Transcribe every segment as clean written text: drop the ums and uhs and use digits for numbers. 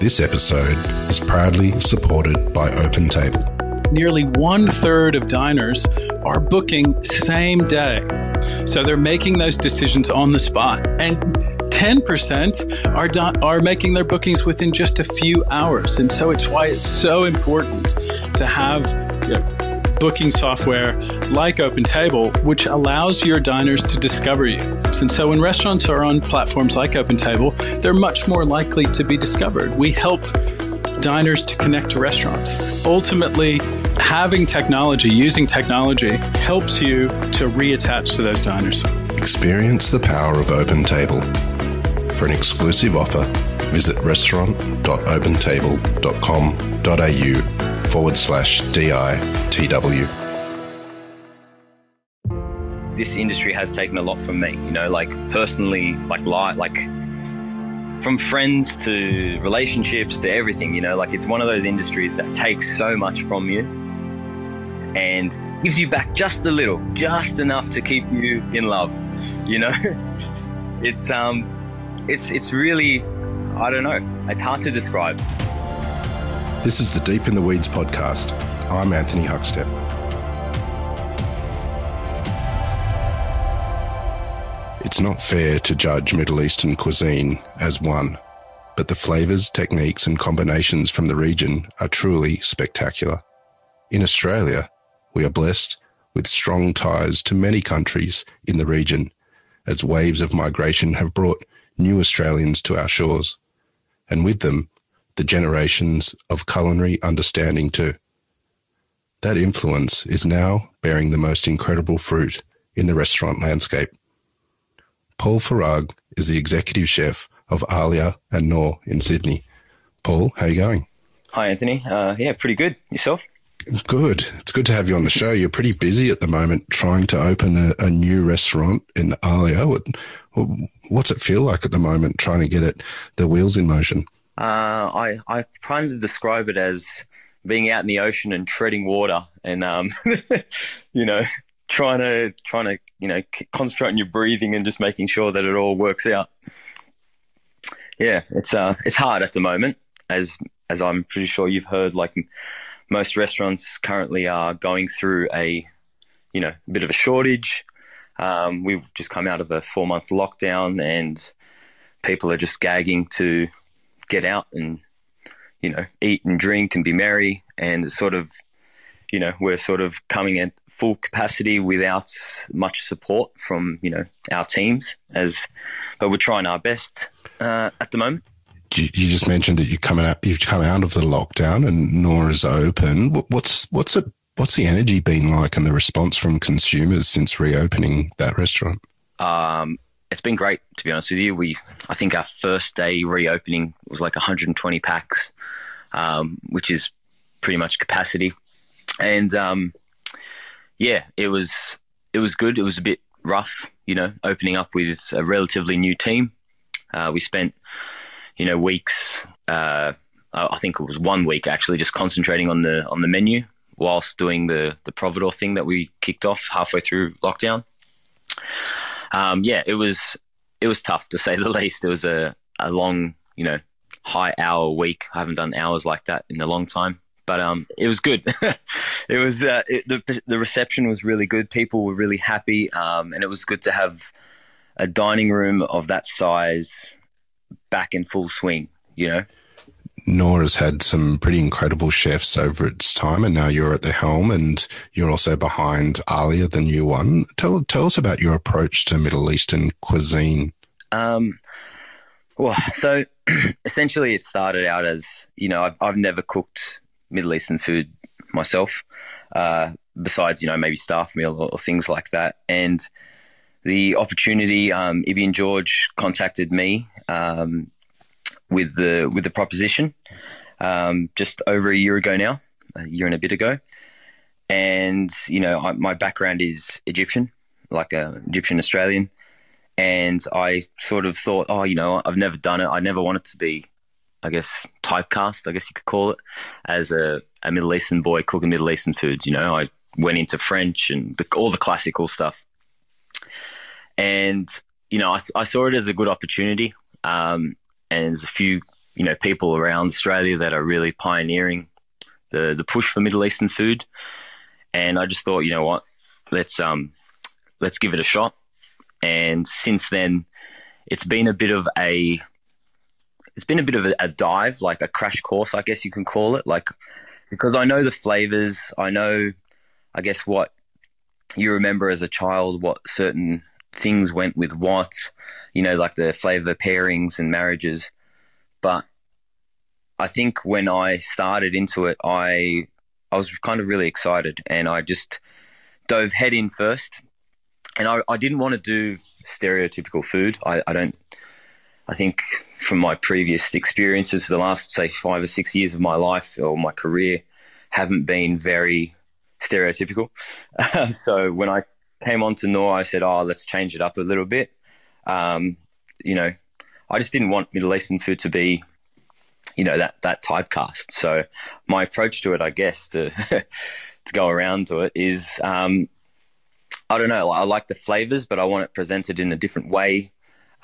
This episode is proudly supported by OpenTable. Nearly 1/3 of diners are booking same day. So they're making those decisions on the spot. And 10% are making their bookings within just a few hours. And so it's why it's so important to have booking software like OpenTable, which allows your diners to discover you. And so when restaurants are on platforms like OpenTable, they're much more likely to be discovered. We help diners to connect to restaurants. Ultimately, having technology, using technology, helps you to reattach to those diners. Experience the power of OpenTable. For an exclusive offer, visit restaurant.opentable.com.au/DITW. This industry has taken a lot from me, personally, from friends to relationships to everything, it's one of those industries that takes so much from you and gives you back just a little, just enough to keep you in love, It's really, I don't know. It's hard to describe. This is the Deep in the Weeds podcast. I'm Anthony Huckstep. It's not fair to judge Middle Eastern cuisine as one, but the flavours, techniques and combinations from the region are truly spectacular. In Australia, we are blessed with strong ties to many countries in the region, as waves of migration have brought new Australians to our shores, and with them, the generations of culinary understanding too. That influence is now bearing the most incredible fruit in the restaurant landscape. Paul Farag is the executive chef of Aalia and Nour in Sydney. Paul, how are you going? Hi, Anthony. Pretty good. Yourself? Good. It's good to have you on the show. You're pretty busy at the moment trying to open a new restaurant in Aalia. What's it feel like at the moment trying to get the wheels in motion? I kind of describe it as being out in the ocean and treading water and, trying to concentrate on your breathing and just making sure that it all works out. Yeah, it's hard at the moment, as I'm pretty sure you've heard, most restaurants currently are going through a bit of a shortage. We've just come out of a 4-month lockdown and people are just gagging to get out and, eat and drink and be merry. And it's sort of, we're sort of coming at full capacity without much support from, our teams but we're trying our best at the moment. You just mentioned that you've come out of the lockdown and Nour is open. What's the energy been like and the response from consumers since reopening that restaurant? It's been great, to be honest with you. I think our first day reopening was 120 packs, which is pretty much capacity. And it was good. It was a bit rough, opening up with a relatively new team. We spent weeks. I think it was 1 week actually, just concentrating on the menu whilst doing the providor thing that we kicked off halfway through lockdown. It was tough to say the least. It was a long, high hour week. I haven't done hours like that in a long time, but it was good. It was the reception was really good. People were really happy, and it was good to have a dining room of that size back in full swing, Nour has had some pretty incredible chefs over its time, and now you're at the helm and you're also behind Aalia, the new one. Tell us about your approach to Middle Eastern cuisine. So essentially it started out as, I've never cooked Middle Eastern food myself, besides, maybe staff meal or things like that. And the opportunity, Ibby and George contacted me with the proposition just over a year ago now, a year and a bit ago. And, my background is Egyptian, Egyptian Australian. And I sort of thought, I've never done it. I never wanted to be, I guess, typecast, I guess you could call it, as a Middle Eastern boy cooking Middle Eastern foods. I went into French and all the classical stuff. And, I saw it as a good opportunity. And there's a few, people around Australia that are really pioneering the push for Middle Eastern food. And I just thought, you know what, let's give it a shot. And since then, it's been a bit of a dive, like a crash course, I guess you can call it. Like, because I know the flavors, I know, I guess, what you remember as a child, what certain things went with what, like the flavor pairings and marriages. But I think when I started into it, I was kind of really excited, and I just dove head in first. And I didn't want to do stereotypical food. I think from my previous experiences, the last, say, 5 or 6 years of my life or my career haven't been very stereotypical. So when I came on to Nour, I said, let's change it up a little bit. I just didn't want Middle Eastern food to be, that typecast. So my approach to it, I guess, to go around to it is, I don't know, I like the flavors, but I want it presented in a different way.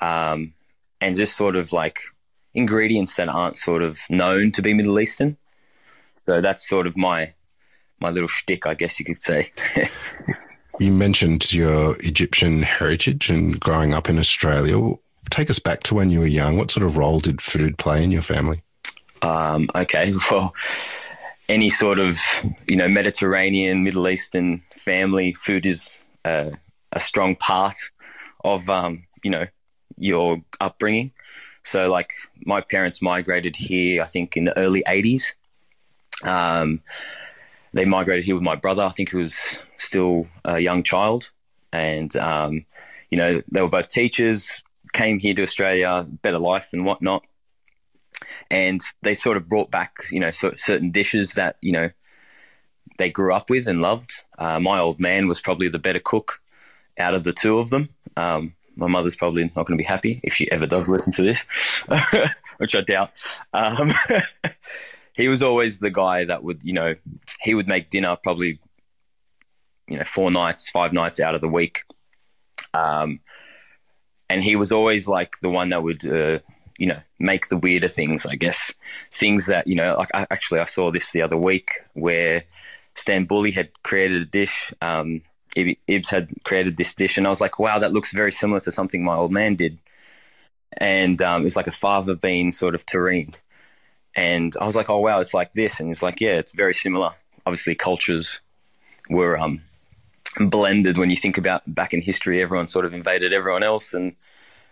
And just sort of like ingredients that aren't sort of known to be Middle Eastern. So that's sort of my little shtick, I guess you could say. You mentioned your Egyptian heritage and growing up in Australia. Take us back to when you were young. What sort of role did food play in your family? Okay, well, any sort of, Mediterranean, Middle Eastern family, food is a strong part of, your upbringing. So, like, my parents migrated here, I think, in the early 80s. They migrated here with my brother. I think he was still a young child. And, they were both teachers, came here to Australia, better life and whatnot. And they sort of brought back, certain dishes that, they grew up with and loved. My old man was probably the better cook out of the two of them. My mother's probably not going to be happy if she ever does listen to this, which I doubt. He was always the guy that would, he would make dinner probably, 4 nights, 5 nights out of the week. And he was always like the one that would, make the weirder things, I guess. Things that, like I saw this the other week where Stan Bully had created a dish. Ibs had created this dish, and I was like, wow, that looks very similar to something my old man did. And it was like a fava bean sort of terrine. And I was like, oh, wow, it's like this. And it's like, yeah, it's very similar. Obviously, cultures were blended. When you think about back in history, everyone sort of invaded everyone else, and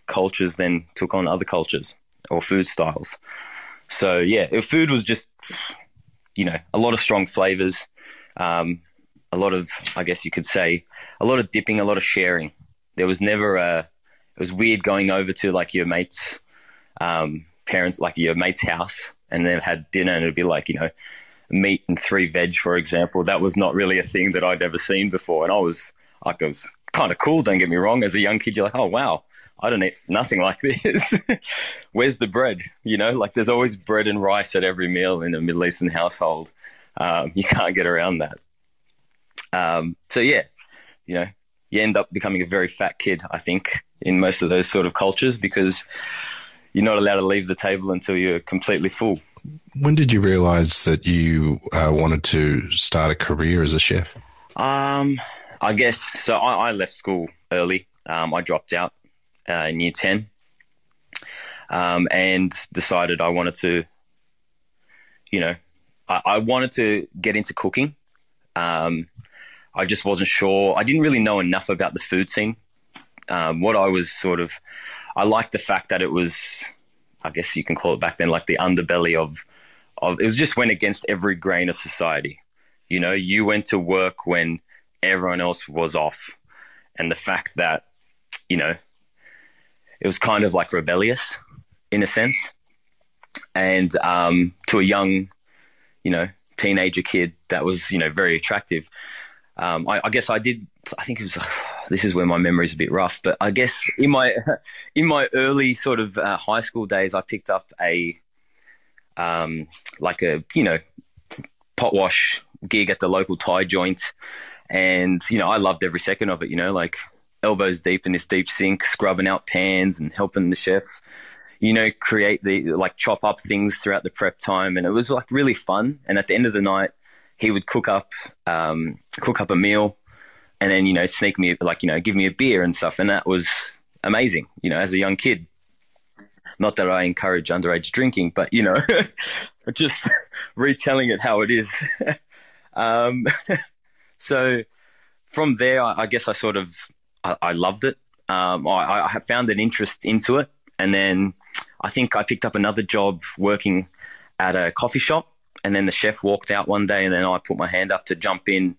cultures then took on other cultures or food styles. So, yeah, food was just, a lot of strong flavors, a lot of, I guess you could say, a lot of dipping, a lot of sharing. There was never it was weird going over to like your mate's parents, like your mate's house, and then had dinner and it'd be like, meat and 3 veg, for example. That was not really a thing that I'd ever seen before. And I was kind of cool, don't get me wrong. As a young kid, you're like, oh, wow, I don't eat nothing like this. Where's the bread? Like there's always bread and rice at every meal in a Middle Eastern household. You can't get around that. So yeah, you end up becoming a very fat kid, I think, in most of those sort of cultures, because you're not allowed to leave the table until you're completely full. When did you realize that you wanted to start a career as a chef? I guess, so I left school early. I dropped out in year 10 and decided I wanted to, I wanted to get into cooking. I just wasn't sure. I didn't really know enough about the food scene. What I was I liked the fact that it was, I guess you can call it back then, like the underbelly of it was just went against every grain of society. You went to work when everyone else was off. And the fact that, it was kind of like rebellious in a sense. And to a young, teenager kid, that was, very attractive. I guess I think it was, this is where my memory is a bit rough, but I guess in my early sort of high school days, I picked up a pot wash gig at the local Thai joint. And, I loved every second of it, like elbows deep in this deep sink, scrubbing out pans and helping the chef, create like chop up things throughout the prep time. And it was like really fun. And at the end of the night, he would cook up a meal and then, sneak me, like, give me a beer and stuff. And that was amazing, as a young kid. Not that I encourage underage drinking, but, just retelling it how it is. So from there, I guess I loved it. I have found an interest into it. And then I think I picked up another job working at a coffee shop. And then the chef walked out one day and then I put my hand up to jump in.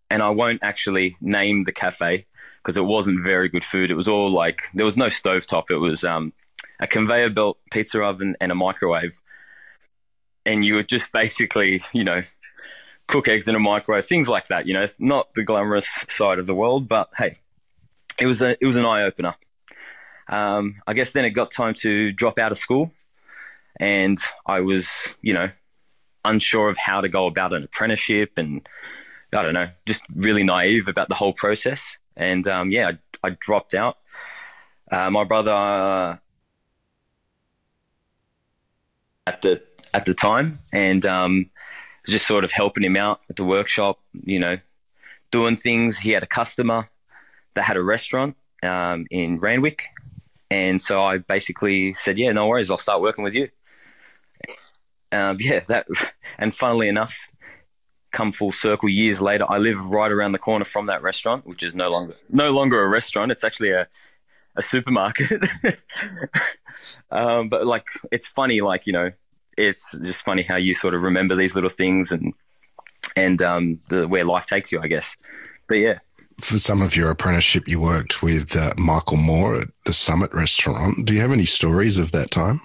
And I won't actually name the cafe because it wasn't very good food. It was all like, there was no stovetop. It was a conveyor belt pizza oven and a microwave. And you would just basically, cook eggs in a microwave, things like that. It's not the glamorous side of the world, but hey, it was an eye opener. I guess then it got time to drop out of school, and I was, unsure of how to go about an apprenticeship, and I don't know, just really naive about the whole process. And I dropped out. My brother at the time, and just sort of helping him out at the workshop, doing things. He had a customer that had a restaurant in Randwick. And so I basically said, yeah, no worries, I'll start working with you. And funnily enough, come full circle years later, I live right around the corner from that restaurant, which is no longer a restaurant. It's actually a supermarket. But like, it's funny, like, it's just funny how you sort of remember these little things and where life takes you, I guess. But yeah. For some of your apprenticeship, you worked with Michael Moore at the Summit restaurant. Do you have any stories of that time?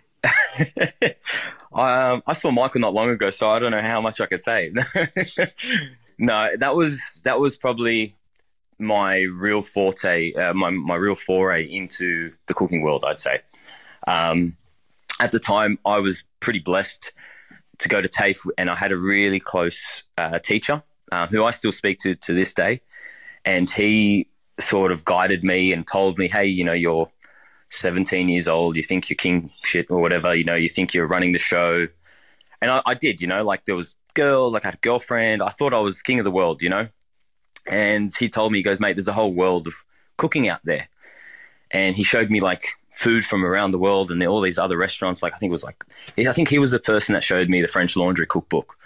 I saw Michael not long ago, so I don't know how much I could say. No, that was probably my real forte, my real foray into the cooking world, I'd say. At the time, I was pretty blessed to go to TAFE, and I had a really close teacher who I still speak to this day. And he sort of guided me and told me, hey, you're 17 years old, you think you're king shit or whatever, you think you're running the show. And I did, like there was girls, like I had a girlfriend. I thought I was king of the world, And he told me, he goes, mate, there's a whole world of cooking out there. And he showed me like food from around the world and all these other restaurants. Like I think he was the person that showed me the French Laundry cookbook.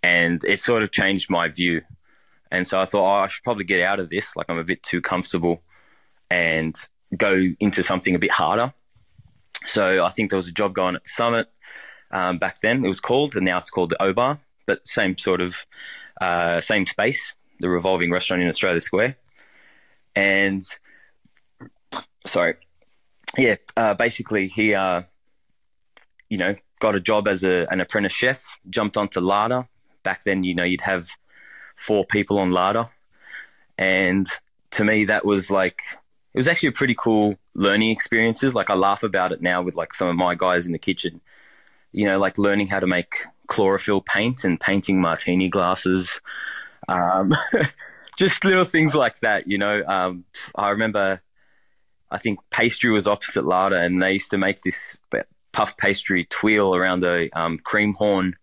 And it sort of changed my view. And so I thought, I should probably get out of this. Like I'm a bit too comfortable and go into something a bit harder. So I think there was a job going at the Summit back then. It was called, and now it's called the O-Bar, but same sort of, same space, the revolving restaurant in Australia Square. And basically he, got a job as an apprentice chef, jumped onto larder. Back then, you'd have 4 people on larder. And to me, that was like, it was actually a pretty cool learning experiences. Like I laugh about it now with like some of my guys in the kitchen, like learning how to make chlorophyll paint and painting martini glasses. Just little things like that, I remember, I think pastry was opposite larder, and they used to make this puff pastry twirl around a cream horn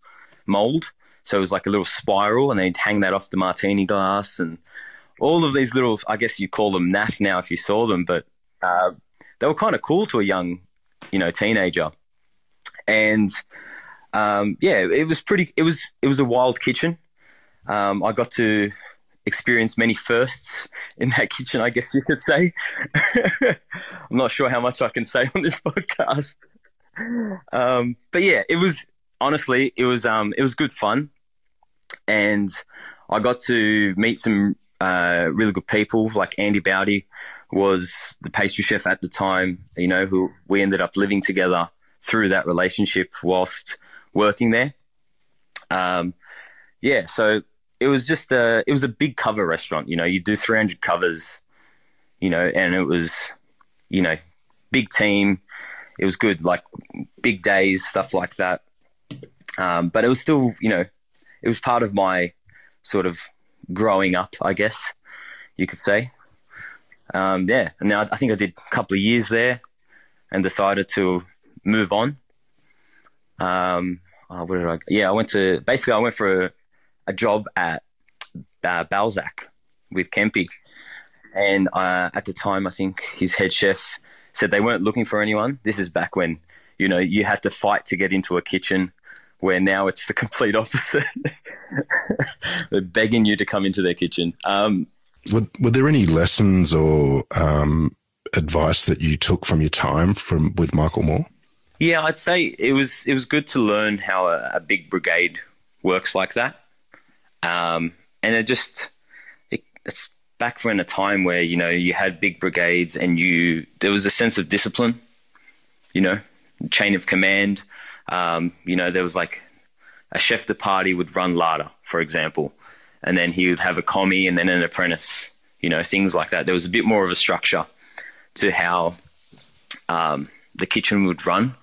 mold. So it was like a little spiral, and they'd hang that off the martini glass, and all of these little, I guess you call them naff now if you saw them, but they were kind of cool to a young, teenager. And it was a wild kitchen. I got to experience many firsts in that kitchen, I guess you could say. I'm not sure how much I can say on this podcast. But yeah, it was good fun. And I got to meet some really good people. Like Andy Bowdy was the pastry chef at the time, who we ended up living together through that relationship whilst working there. So it was just it was a big cover restaurant. You do 300 covers, and it was, big team. It was good, like big days, stuff like that. But it was still, it was part of my sort of growing up, I guess you could say. And now I think I did a couple of years there and decided to move on. Where did I? Yeah, I went for a job at Balzac with Kempy, and at the time, I think his head chef said they weren't looking for anyone. This is back when, you know, you had to fight to get into a kitchen, where now it's the complete opposite. They're begging you to come into their kitchen. Were there any lessons or advice that you took from your time with Michael Moore? Yeah, I'd say it was good to learn how a big brigade works like that. And it's back when a time where, you know, you had big brigades and there was a sense of discipline, you know, chain of command. You know, there was like a chef de partie would run larder, for example, and then he would have a commie and then an apprentice, you know, things like that. There was a bit more of a structure to how the kitchen would run.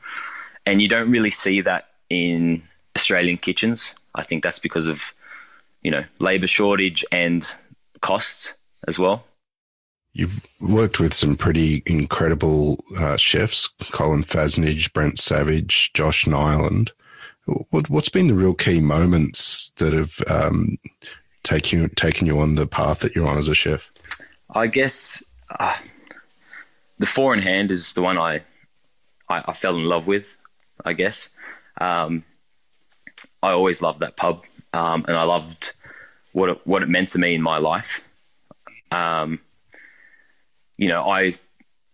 And you don't really see that in Australian kitchens. I think that's because of, you know, labour shortage and cost as well. You've worked with some pretty incredible chefs, Colin Fasnage, Brent Savage, Josh Nyland. What's been the real key moments that have taken you on the path that you're on as a chef? I guess the Four in Hand is the one I fell in love with, I guess. I always loved that pub, and I loved what it meant to me in my life. You know,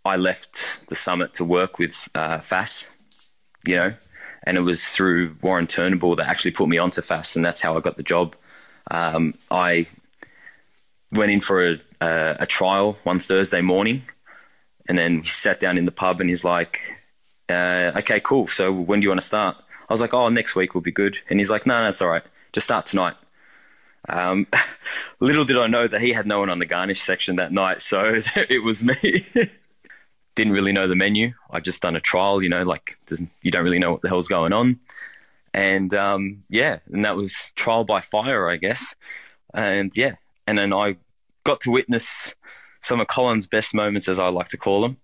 I left the Summit to work with Fass, you know, and it was through Warren Turnbull that actually put me onto Fass, and that's how I got the job. I went in for a trial one Thursday morning, and then we sat down in the pub, and he's like, okay, cool. So when do you want to start? I was like, next week will be good. And he's like, no, it's all right. Just start tonight. Little did I know that he had no one on the garnish section that night, so it was me. Didn't really know the menu. I just done a trial, you know, like you don't really know what the hell's going on. And and that was trial by fire, I guess. And and then I got to witness some of Colin's best moments, as I like to call them.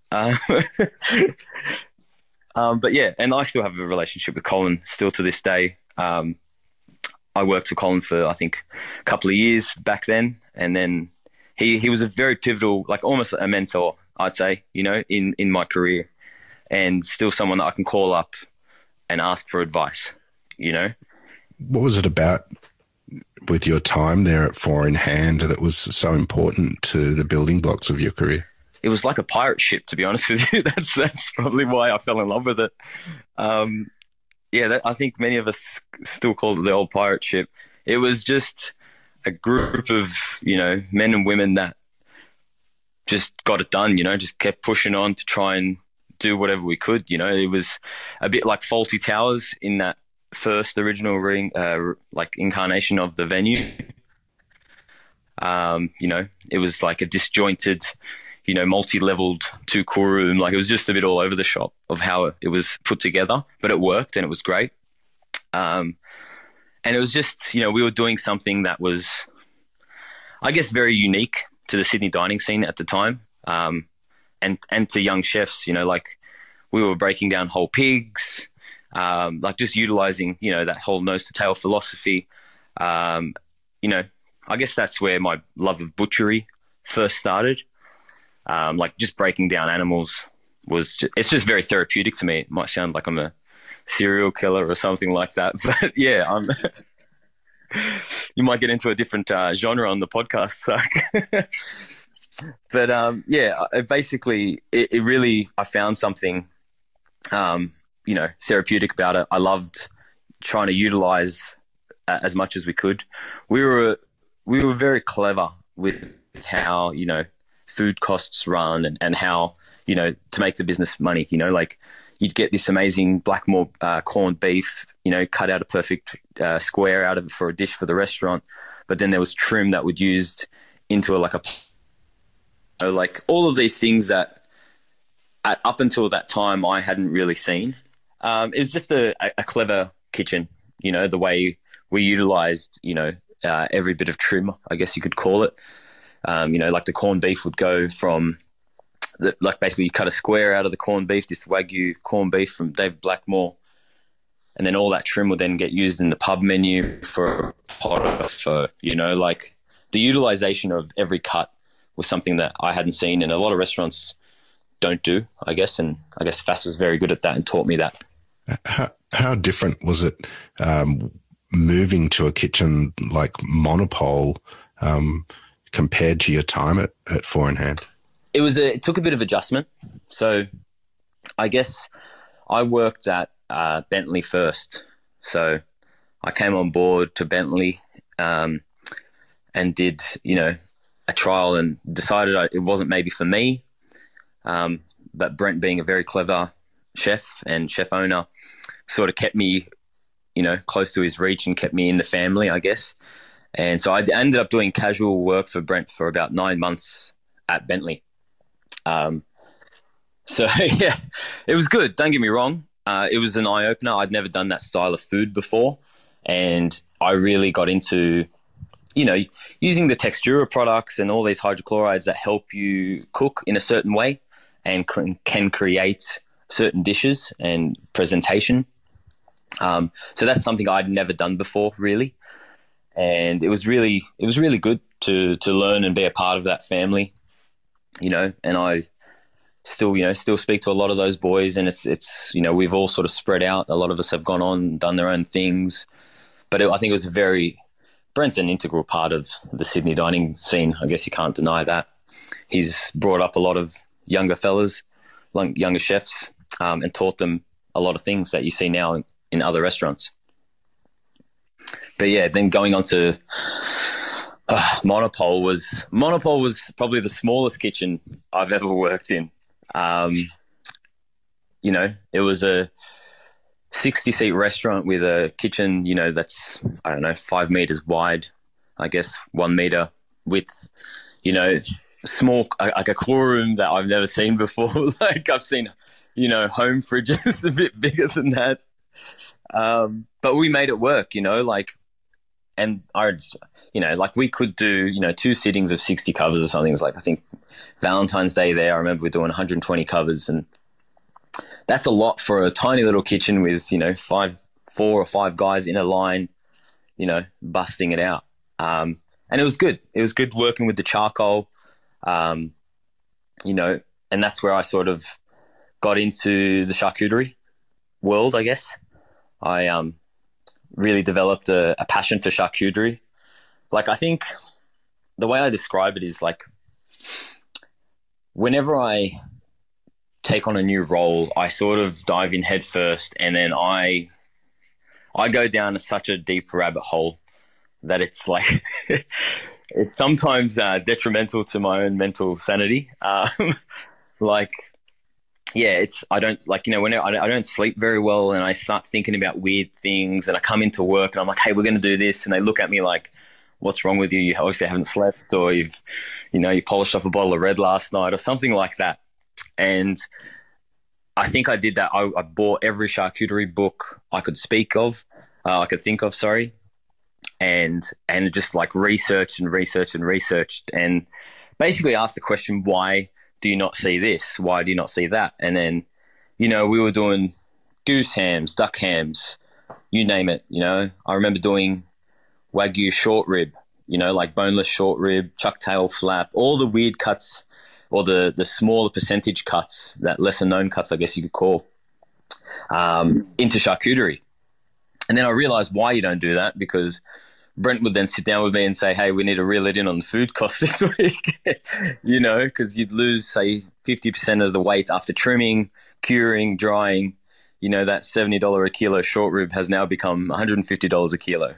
But yeah, and I still have a relationship with Colin still to this day. I worked for Colin for, I think, a couple of years back then. And then he was a very pivotal, like almost a mentor, I'd say, you know, in my career, and still someone that I can call up and ask for advice, you know. What was it about with your time there at Four in Hand that was so important to the building blocks of your career? It was like a pirate ship, to be honest with you. That's probably why I fell in love with it. I think many of us still call it the old pirate ship. It was just a group of, you know, men and women that just got it done, you know, just kept pushing on to try and do whatever we could, you know. It was a bit like Fawlty Towers in that first original incarnation of the venue. You know, it was like a disjointed, you know, multi-leveled two-core room. Like, it was just a bit all over the shop of how it was put together, but it worked and it was great. And it was just, you know, we were doing something that was, I guess, very unique to the Sydney dining scene at the time, and to young chefs, you know, like we were breaking down whole pigs, like just utilizing, you know, that whole nose to tail philosophy. You know, I guess that's where my love of butchery first started. Like just breaking down animals it's just very therapeutic to me. It might sound like I'm a serial killer or something like that, but yeah, you might get into a different genre on the podcast, Huck. But basically it really, I found something, you know, therapeutic about it. I loved trying to utilize as much as we could. We were very clever with how, you know, food costs run and how, you know, to make the business money, you know, like you'd get this amazing Blackmore corned beef, you know, cut out a perfect square out of it for a dish for the restaurant. But then there was trim that would used into like all of these things that up until that time I hadn't really seen. It was just a clever kitchen, you know, the way we utilized, you know, every bit of trim, I guess you could call it. You know, like the corned beef would go from like basically you cut a square out of the corned beef, this Wagyu corned beef from Dave Blackmore, and then all that trim will then get used in the pub menu for a pot of pho. You know, like the utilization of every cut was something that I hadn't seen, and a lot of restaurants don't do, I guess. And I guess Fass was very good at that and taught me that. How different was it moving to a kitchen like Monopole compared to your time at Four in Hand? It took a bit of adjustment. So I guess I worked at Bentley first. So I came on board to Bentley and did, you know, a trial and decided it wasn't maybe for me. But Brent, being a very clever chef and chef owner, sort of kept me, you know, close to his reach and kept me in the family, I guess. And so I ended up doing casual work for Brent for about 9 months at Bentley. So yeah, it was good. Don't get me wrong. It was an eye opener. I'd never done that style of food before. And I really got into, you know, using the textura products and all these hydrochlorides that help you cook in a certain way and can create certain dishes and presentation. So that's something I'd never done before, really. And it was really good to learn and be a part of that family, you know. And I still speak to a lot of those boys, and it's you know, we've all sort of spread out. A lot of us have gone on and done their own things, but I think it was Brent's an integral part of the Sydney dining scene. I guess you can't deny that. He's brought up a lot of younger fellas, younger chefs, and taught them a lot of things that you see now in other restaurants. But yeah, then going on to Monopole was probably the smallest kitchen I've ever worked in. You know, it was a 60-seat restaurant with a kitchen, you know, that's, I don't know, 5 meters wide, I guess 1 meter width, you know, small, like a cool room that I've never seen before. Like I've seen, you know, home fridges a bit bigger than that. But we made it work, you know, like, and you know, like we could do, you know, 2 sittings of 60 covers or something. It was like, I think Valentine's Day there, I remember we're doing 120 covers, and that's a lot for a tiny little kitchen with, you know, 4 or 5 guys in a line, you know, busting it out. And it was good. It was good working with the charcoal, you know, and that's where I sort of got into the charcuterie world, I guess. I really developed a passion for charcuterie. Like, I think the way I describe it is like, whenever I take on a new role, I sort of dive in head first, and then I go down such a deep rabbit hole that it's like it's sometimes detrimental to my own mental sanity. Like, yeah, I don't, like, you know, when I don't sleep very well, and I start thinking about weird things, and I come into work and I'm like, hey, we're going to do this. And they look at me like, what's wrong with you? You obviously haven't slept, or you polished off a bottle of red last night or something like that. And I think I did that. I bought every charcuterie book I could think of, and just like researched and basically asked the question, why do you not see this? Why do you not see that? And then, you know, we were doing goose hams, duck hams, you name it. You know, I remember doing Wagyu short rib, you know, like boneless short rib, chuck tail flap, all the weird cuts, or the smaller percentage cuts, that lesser known cuts, I guess you could call, into charcuterie. And then I realized why you don't do that, because Brent would then sit down with me and say, hey, we need to reel it in on the food cost this week, you know, because you'd lose, say, 50% of the weight after trimming, curing, drying. You know, that $70 a kilo short rib has now become $150 a kilo.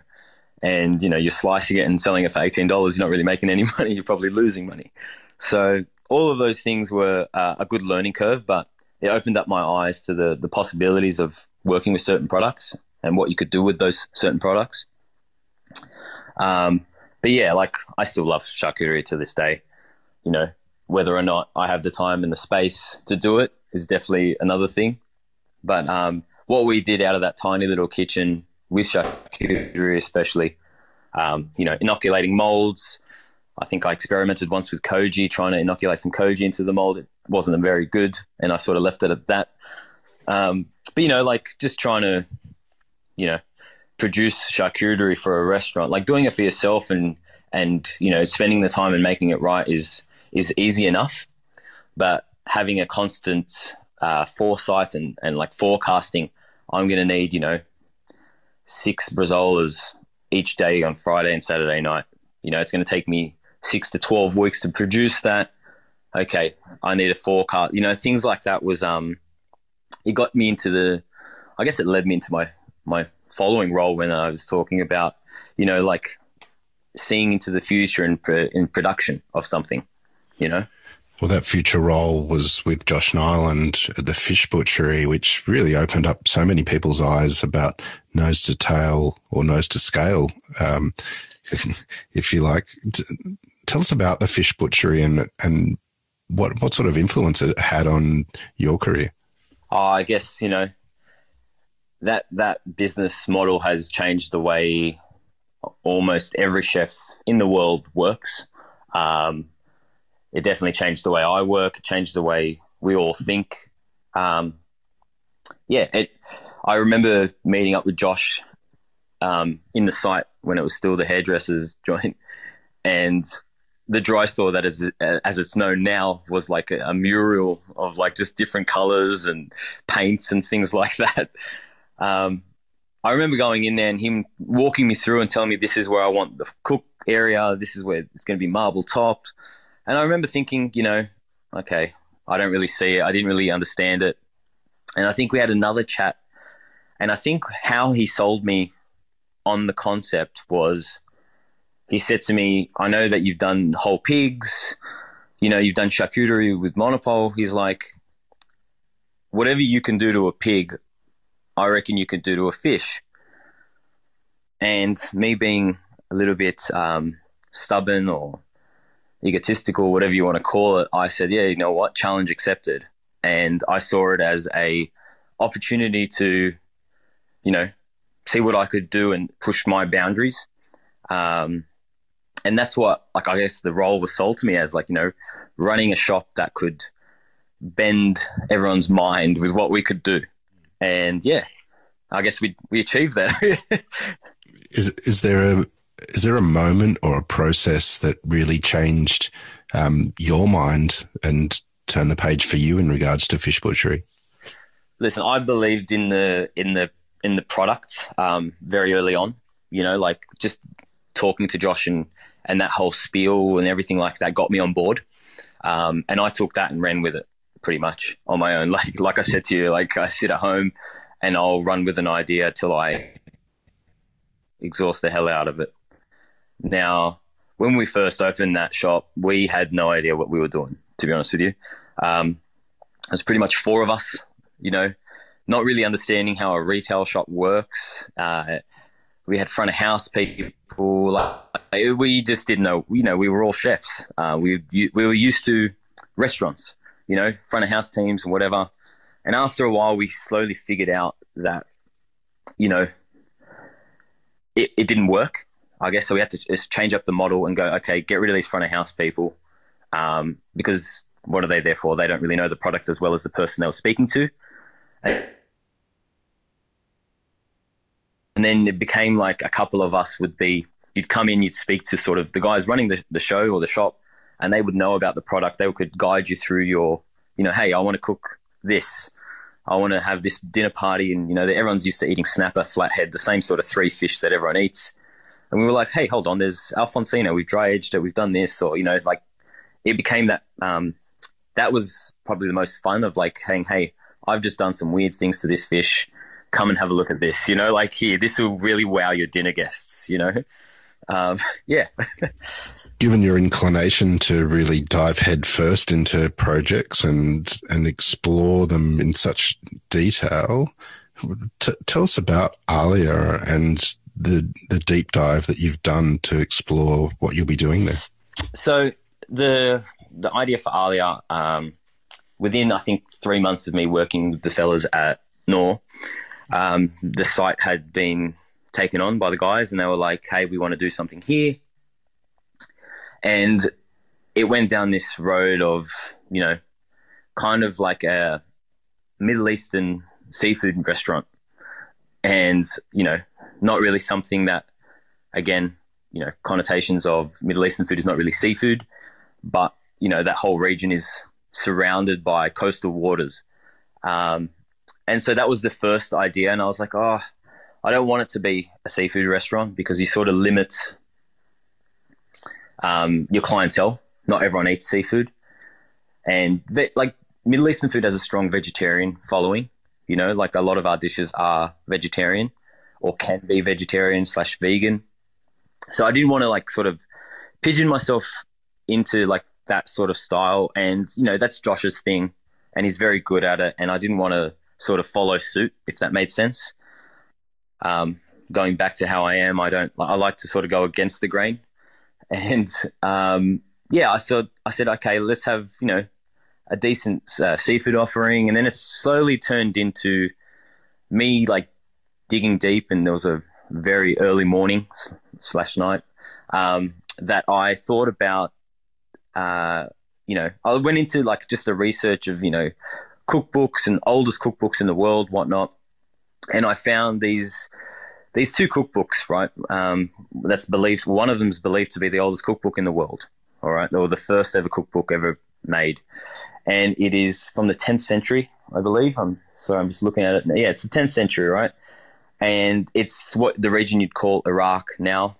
And, you know, you're slicing it and selling it for $18. You're not really making any money. You're probably losing money. So all of those things were a good learning curve, but it opened up my eyes to the possibilities of working with certain products and what you could do with those certain products. But yeah, like, I still love charcuterie to this day. You know, whether or not I have the time and the space to do it is definitely another thing. But what we did out of that tiny little kitchen with charcuterie especially, you know, inoculating molds. I think I experimented once with koji, trying to inoculate some koji into the mold. wasn't very good, and I sort of left it at that. But, you know, like just trying to, you know, produce charcuterie for a restaurant, like doing it for yourself and you know, spending the time and making it right is easy enough. But having a constant foresight and like forecasting, I'm going to need, you know, 6 brazolas each day on Friday and Saturday night. You know, it's going to take me 6 to 12 weeks to produce that. Okay, I need a forecast. You know, things like that was it got me into I guess it led me into my following role when I was talking about, you know, like seeing into the future in production of something, you know. Well, that future role was with Josh Nyland at the fish butchery, which really opened up so many people's eyes about nose to tail or nose to scale, if you like. Tell us about the fish butchery and what sort of influence it had on your career. I guess, you know, that business model has changed the way almost every chef in the world works. It definitely changed the way I work. It changed the way we all think. I remember meeting up with Josh in the site when it was still the hairdresser's joint, and the dry store that is, as it's known now, was like a mural of like just different colors and paints and things like that. I remember going in there and him walking me through and telling me, this is where I want the cook area. This is where it's going to be marble topped. And I remember thinking, you know, okay, I don't really see it. I didn't really understand it. And I think we had another chat. And I think how he sold me on the concept was, he said to me, I know that you've done whole pigs, you know, you've done charcuterie with Monopole. He's like, whatever you can do to a pig, I reckon you could do to a fish. And me being a little bit stubborn or egotistical, whatever you want to call it, I said, yeah, you know what, challenge accepted. And I saw it as a opportunity to, you know, see what I could do and push my boundaries. And that's what, like, I guess the role was sold to me as, like, you know, running a shop that could bend everyone's mind with what we could do. And yeah, I guess we achieved that. Is there a moment or a process that really changed your mind and turned the page for you in regards to fish butchery? Listen, I believed in the product very early on. You know, like just talking to Josh and that whole spiel and everything like that got me on board. And I took that and ran with it pretty much on my own. Like I said to you, like I sit at home and I'll run with an idea till I exhaust the hell out of it. Now, when we first opened that shop, we had no idea what we were doing, to be honest with you. It was pretty much 4 of us, you know, not really understanding how a retail shop works. We had front of house people. We just didn't know. You know, we were all chefs. We were used to restaurants, you know, front of house teams and whatever. And after a while, we slowly figured out that, you know, it didn't work, I guess. So we had to just change up the model and go, okay, get rid of these front of house people, because what are they there for? They don't really know the product as well as the person they were speaking to. And then it became like a couple of us you'd come in, you'd speak to sort of the guys running the show or the shop, and they would know about the product. They could guide you through your, you know, hey, I want to cook this. I want to have this dinner party. And, you know, everyone's used to eating snapper, flathead, the same sort of 3 fish that everyone eats. And we were like, hey, hold on, there's Alfonsino. We've dry aged it. We've done this. Or, you know, like it became that, that was probably the most fun of like saying, hey, I've just done some weird things to this fish. Come and have a look at this, you know, like here, this will really wow your dinner guests, you know? Yeah. Given your inclination to really dive head first into projects and explore them in such detail, tell us about Aalia and the deep dive that you've done to explore what you'll be doing there. So the idea for Aalia, within, I think, 3 months of me working with the fellas at Nour, the site had been taken on by the guys and they were like, hey, we want to do something here. And it went down this road of, you know, kind of like a Middle Eastern seafood restaurant. And, not really something that, again, connotations of Middle Eastern food is not really seafood, but, that whole region is surrounded by coastal waters. And so that was the first idea. And I was like, I don't want it to be a seafood restaurant because you sort of limit your clientele. Not everyone eats seafood. And Middle Eastern food has a strong vegetarian following. Like a lot of our dishes are vegetarian or can be vegetarian/vegan. So I didn't want to like sort of pigeon myself into like that sort of style. And, that's Josh's thing and he's very good at it. And I didn't want to sort of follow suit, if that made sense. Going back to how I am, I like to sort of go against the grain. And, I said, okay, let's have, a decent seafood offering. And then it slowly turned into me like digging deep, and there was a very early morning / night that I thought about, I went into like just the research of, cookbooks and oldest cookbooks in the world, whatnot. And I found these two cookbooks, right? That's believed, one of them is believed to be the oldest cookbook in the world. All right. Or the first ever cookbook ever made. And it is from the 10th century, I believe. I'm just looking at it. Yeah, it's the 10th century, right? And it's what the region you'd call Iraq now.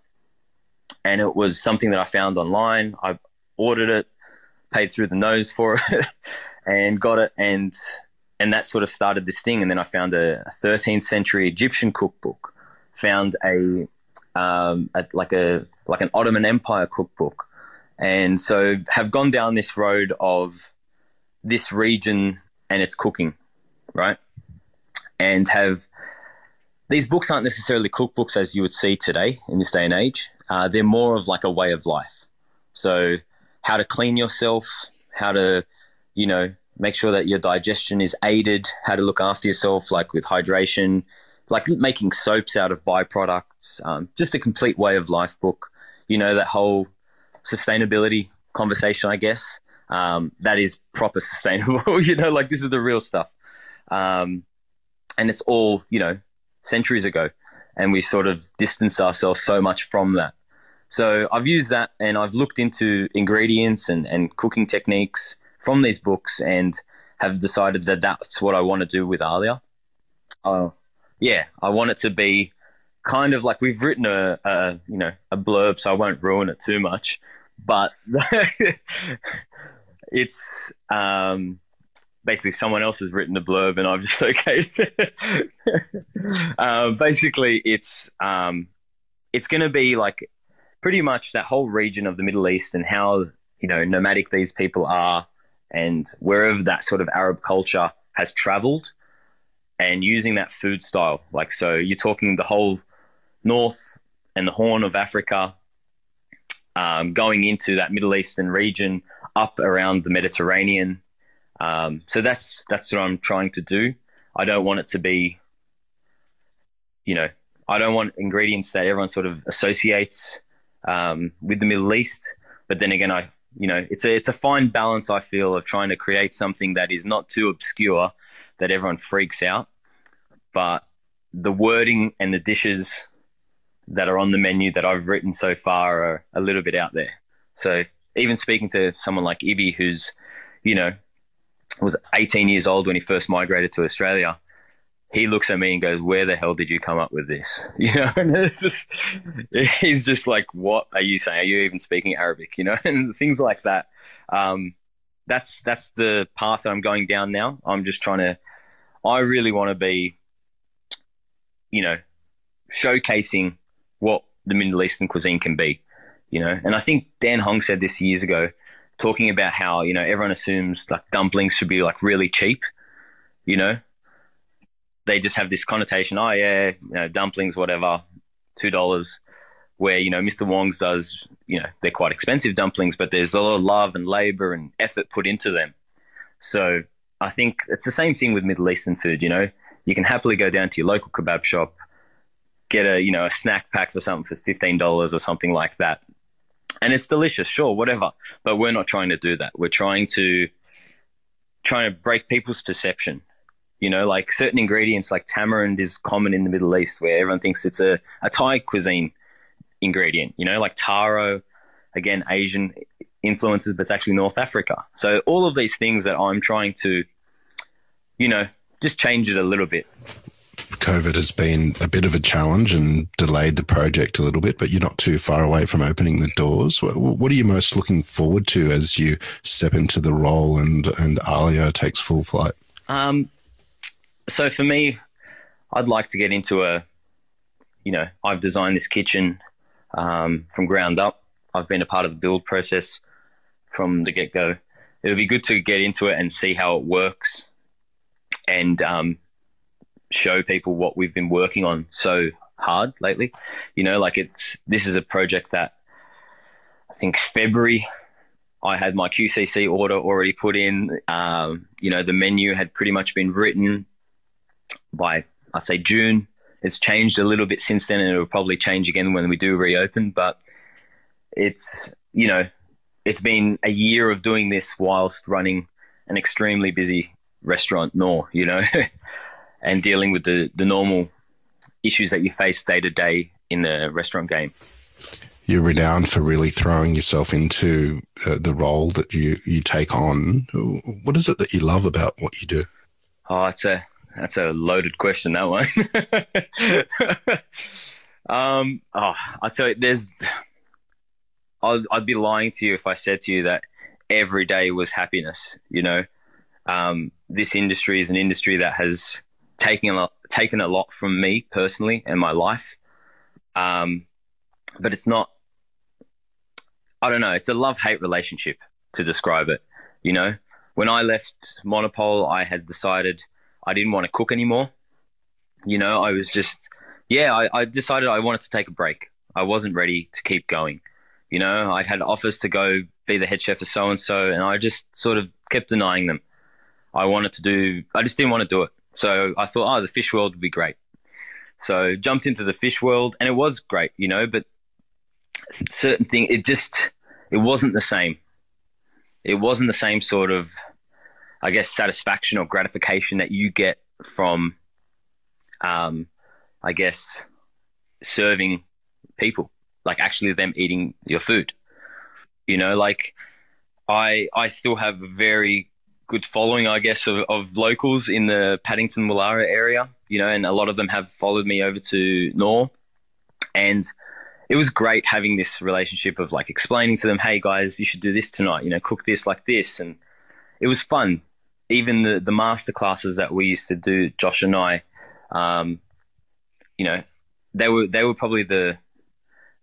And it was something that I found online. I ordered it, paid through the nose for it, and got it. And that sort of started this thing. And then I found a 13th century Egyptian cookbook, found like an Ottoman Empire cookbook. And so have gone down this road of this region and its cooking, right? And these books aren't necessarily cookbooks as you would see today in this day and age. They're more of like a way of life. So how to clean yourself, how to, make sure that your digestion is aided, how to look after yourself, like with hydration, like making soaps out of byproducts, just a complete way of life book. That whole sustainability conversation, I guess, that is proper sustainable. Like this is the real stuff. And it's all, centuries ago, and we sort of distance ourselves so much from that. So I've used that, and I've looked into ingredients and cooking techniques from these books, and have decided that that's what I want to do with Aalia. I want it to be kind of like, we've written a blurb, so I won't ruin it too much, but it's basically someone else has written the blurb and I've just okayed it. Basically, it's going to be like pretty much that whole region of the Middle East and how, nomadic these people are, and wherever that sort of Arab culture has traveled, and using that food style. Like, so you're talking the whole North and the Horn of Africa, going into that Middle Eastern region, up around the Mediterranean. So that's what I'm trying to do. I don't want it to be, I don't want ingredients that everyone sort of associates with the Middle East. But then again, it's a fine balance, I feel, of trying to create something that is not too obscure that everyone freaks out, but the wording and the dishes that are on the menu that I've written so far are a little bit out there. So even speaking to someone like Ibi, who's, was 18 years old when he first migrated to Australia, he looks at me and goes, "Where the hell did you come up with this?" And it's just, he's just like, "What are you saying? Are you even speaking Arabic?" And things like that. That's the path that I'm going down now. I really want to be, showcasing what the Middle Eastern cuisine can be, And I think Dan Hong said this years ago, talking about how, everyone assumes like dumplings should be like really cheap, They just have this connotation, dumplings, whatever, $2, where, Mr. Wong's does, they're quite expensive dumplings, but there's a lot of love and labor and effort put into them. So I think it's the same thing with Middle Eastern food, You can happily go down to your local kebab shop, get a snack pack for something for $15 or something like that. And it's delicious, sure, whatever. But we're not trying to do that. We're trying to trying to break people's perception. You know, like certain ingredients like tamarind is common in the Middle East where everyone thinks it's a Thai cuisine ingredient, you know, like taro, again, Asian influences, but it's actually North Africa. So all of these things that I'm trying to, you know, just change it a little bit. COVID has been a bit of a challenge and delayed the project a little bit, but you're not too far away from opening the doors. What are you most looking forward to as you step into the role and Aalia takes full flight? So for me, I'd like to get into I've designed this kitchen from ground up. I've been a part of the build process from the get-go. It'll be good to get into it and see how it works and show people what we've been working on so hard lately. You know, like this is a project that I think February I had my QCC order already put in. The menu had pretty much been written by, I'd say, June. It's changed a little bit since then, and it'll probably change again when we do reopen. But it's been a year of doing this whilst running an extremely busy restaurant, Nour, you know, and dealing with the normal issues that you face day to day in the restaurant game. You're renowned for really throwing yourself into the role that you take on. What is it that you love about what you do? Oh, that's a loaded question, that one. I tell you, I'd be lying to you if I said to you that every day was happiness. You know, this industry is an industry that has taken a lot from me personally and my life. But it's not, I don't know, it's a love-hate relationship to describe it. You know, when I left Monopole, I had decided I didn't want to cook anymore. You know, I was just, I decided I wanted to take a break. I wasn't ready to keep going. You know, I'd had offers to go be the head chef of so-and-so, and I just sort of kept denying them. I just didn't want to do it. So I thought, the fish world would be great. So jumped into the fish world, and it was great, you know, but certain things, it wasn't the same. It wasn't the same sort of, I guess, satisfaction or gratification that you get from, I guess, serving people, like actually them eating your food. You know, like I still have a very good following, I guess, of locals in the Paddington Woollahra area, you know, and a lot of them have followed me over to Nour. And it was great having this relationship of like explaining to them, hey guys, you should do this tonight, you know, cook this like this. And it was fun. Even the master classes that we used to do, Josh and I, you know, they were probably the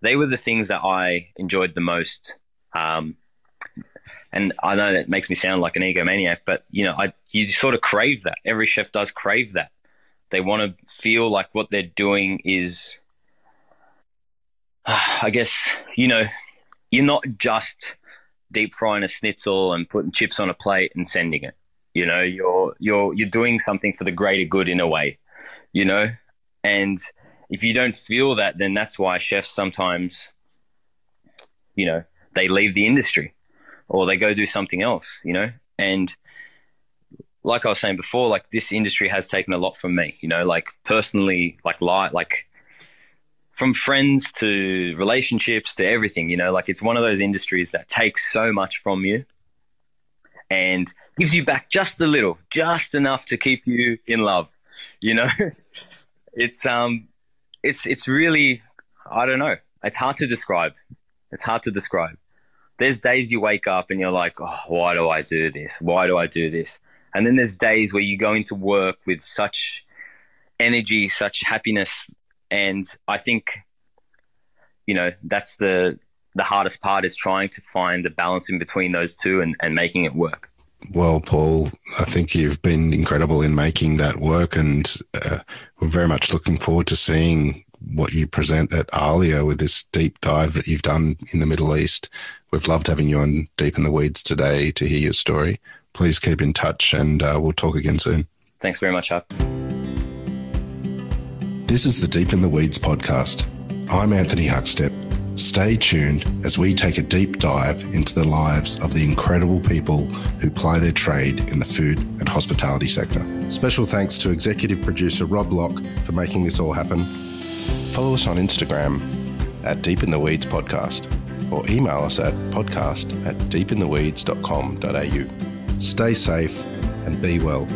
things that I enjoyed the most. And I know that makes me sound like an egomaniac, but you know, you sort of crave that. Every chef does crave that. They want to feel like what they're doing is, I guess, you know, you're not just deep frying a schnitzel and putting chips on a plate and sending it. You know, you're doing something for the greater good in a way, you know? And if you don't feel that, then that's why chefs sometimes, you know, they leave the industry or they go do something else, you know? And like I was saying before, like this industry has taken a lot from me, you know, like personally, like from friends to relationships to everything, you know, like it's one of those industries that takes so much from you and gives you back just a little, just enough to keep you in love, you know? It's really, I don't know. It's hard to describe. There's days you wake up and you're like, oh, why do I do this? Why do I do this? And then there's days where you go into work with such energy, such happiness. And I think, you know, that's the hardest part is trying to find the balance in between those two and making it work. Well, Paul, I think you've been incredible in making that work, and we're very much looking forward to seeing what you present at Aalia with this deep dive that you've done in the Middle East. We've loved having you on Deep in the Weeds today to hear your story. Please keep in touch, and we'll talk again soon. Thanks very much, Huck. This is the Deep in the Weeds podcast. I'm Anthony Huckstep. Stay tuned as we take a deep dive into the lives of the incredible people who ply their trade in the food and hospitality sector. Special thanks to executive producer Rob Locke for making this all happen. Follow us on Instagram at Deep in the Weeds Podcast or email us at podcast@deepintheweeds.com.au. Stay safe and be well.